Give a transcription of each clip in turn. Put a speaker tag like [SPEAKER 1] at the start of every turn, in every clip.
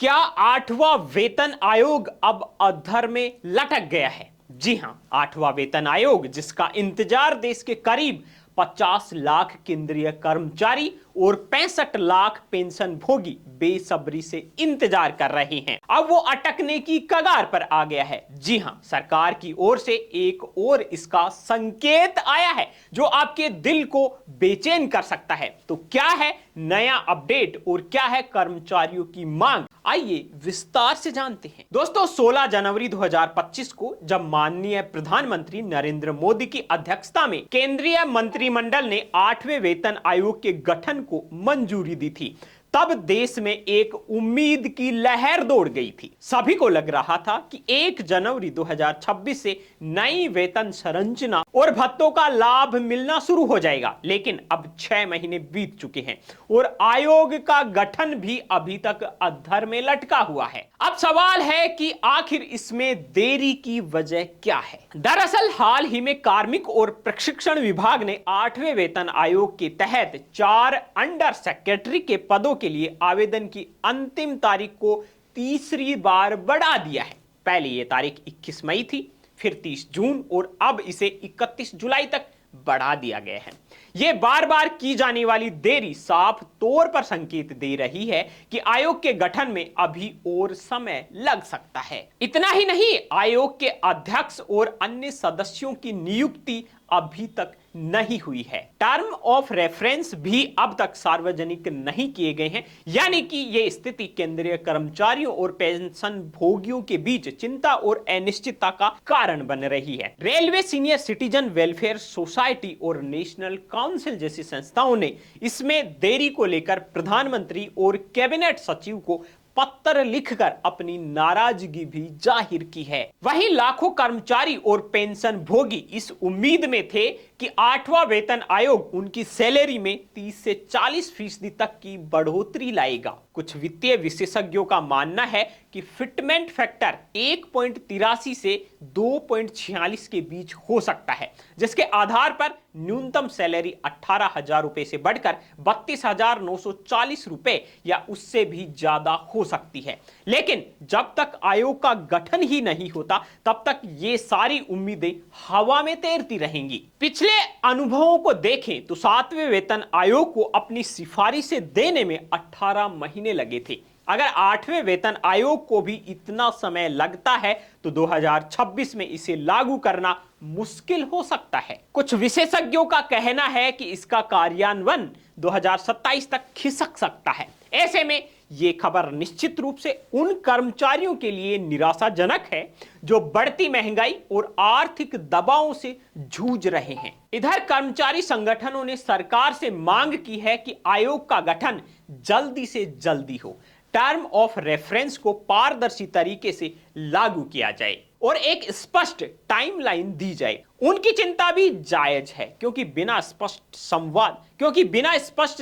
[SPEAKER 1] क्या आठवां वेतन आयोग अब अधर में लटक गया है? जी हां, आठवां वेतन आयोग जिसका इंतजार देश के करीब 50 लाख केंद्रीय कर्मचारी और 65 लाख पेंशन भोगी बेसब्री से इंतजार कर रहे हैं, अब वो अटकने की कगार पर आ गया है। जी हां, सरकार की ओर से एक और इसका संकेत आया है जो आपके दिल को बेचैन कर सकता है। तो क्या है नया अपडेट और क्या है कर्मचारियों की मांग, आइए विस्तार से जानते हैं। दोस्तों, 16 जनवरी 2025 को जब माननीय प्रधानमंत्री नरेंद्र मोदी की अध्यक्षता में केंद्रीय मंत्रिमंडल ने 8वें वेतन आयोग के गठन को मंजूरी दी थी, तब देश में एक उम्मीद की लहर दौड़ गई थी। सभी को लग रहा था कि 1 जनवरी 2026 से नई वेतन संरचना और भत्तों का लाभ मिलना शुरू हो जाएगा। लेकिन अब 6 महीने बीत चुके हैं और आयोग का गठन भी अभी तक अधर में लटका हुआ है। अब सवाल है कि आखिर इसमें देरी की वजह क्या है? दरअसल हाल ही में कार्मिक और प्रशिक्षण विभाग ने 8वें वेतन आयोग के तहत 4 अंडर सेक्रेटरी के पदों के लिए आवेदन की अंतिम तारीख को तीसरी बार बढ़ा दिया है। पहले यह तारीख 21 मई थी, फिर 30 जून और अब इसे 31 जुलाई तक बढ़ा दिया गया है। यह बार बार की जाने वाली देरी साफ तौर पर संकेत दे रही है कि आयोग के गठन में अभी और समय लग सकता है। इतना ही नहीं, आयोग के अध्यक्ष और अन्य सदस्यों की नियुक्ति अभी तक नहीं हुई है। टर्म ऑफ रेफरेंस भी अब तक सार्वजनिक नहीं किए गए हैं, यानी कि यह स्थिति केंद्रीय कर्मचारियों और पेंशन भोगियों के बीच चिंता और अनिश्चितता का कारण बन रही है। Railway senior citizen welfare society और नेशनल काउंसिल जैसी संस्थाओं ने इसमें देरी को लेकर प्रधानमंत्री और कैबिनेट सचिव को पत्र लिखकर अपनी नाराजगी भी जाहिर की है। वहीं लाखों कर्मचारी और पेंशन भोगी इस उम्मीद में थे कि 8वां वेतन आयोग उनकी सैलरी में 30 से 40% तक की बढ़ोतरी लाएगा। कुछ वित्तीय विशेषज्ञों का मानना है कि फिटमेंट फैक्टर 1.83 से 2.46 के बीच हो सकता है, जिसके आधार पर न्यूनतम सैलरी 18,000 रुपए से बढ़कर 32,940 रुपए या उससे भी ज्यादा हो सकती है। लेकिन जब तक आयोग का गठन ही नहीं होता, तब तक ये सारी उम्मीदें हवा में तैरती रहेंगी। पिछले अनुभवों को देखें तो 7वें वेतन आयोग को अपनी सिफारिशें देने में 18 महीने लगे थे। अगर 8वें वेतन आयोग को भी इतना समय लगता है तो 2026 में इसे लागू करना मुश्किल हो सकता है। कुछ विशेषज्ञों का कहना है कि इसका कार्यान्वयन 2027 तक खिसक सकता है। ऐसे में यह खबर निश्चित रूप से उन कर्मचारियों के लिए निराशाजनक है जो बढ़ती महंगाई और आर्थिक दबावों से जूझ रहे हैं। इधर कर्मचारी संगठनों ने सरकार से मांग की है कि आयोग का गठन जल्दी से जल्दी हो, टर्म ऑफ रेफरेंस को पारदर्शी तरीके से लागू किया जाए और एक स्पष्ट टाइमलाइन दी जाए। उनकी चिंता भी जायज है, क्योंकि बिना स्पष्ट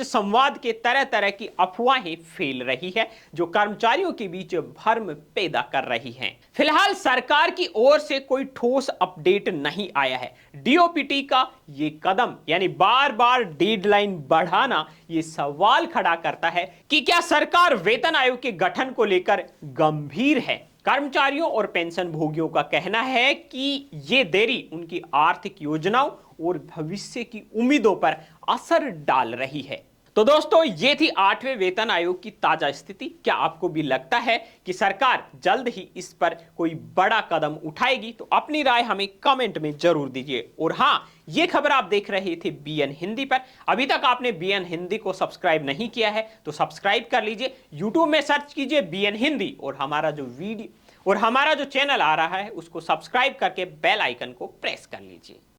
[SPEAKER 1] संवाद के तरह तरह की अफवाहें फैल रही है जो कर्मचारियों के बीच भ्रम पैदा कर रही हैं। फिलहाल सरकार की ओर से कोई ठोस अपडेट नहीं आया है। डीओपीटी का ये कदम यानी बार बार डेडलाइन बढ़ाना ये सवाल खड़ा करता है कि क्या सरकार वेतन आयोग के गठन को लेकर गंभीर है। कर्मचारियों और पेंशन भोगियों का कहना है कि ये देरी उनकी आर्थिक योजनाओं और भविष्य की उम्मीदों पर असर डाल रही है। तो दोस्तों, ये थी 8वें वेतन आयोग की ताजा स्थिति। क्या आपको भी लगता है कि सरकार जल्द ही इस पर कोई बड़ा कदम उठाएगी? तो अपनी राय हमें कमेंट में जरूर दीजिए। और हाँ, ये खबर आप देख रहे थे बीएन हिंदी पर। अभी तक आपने बीएन हिंदी को सब्सक्राइब नहीं किया है तो सब्सक्राइब कर लीजिए। यूट्यूब में सर्च कीजिए बीएन हिंदी और हमारा जो चैनल आ रहा है उसको सब्सक्राइब करके बेल आइकन को प्रेस कर लीजिए।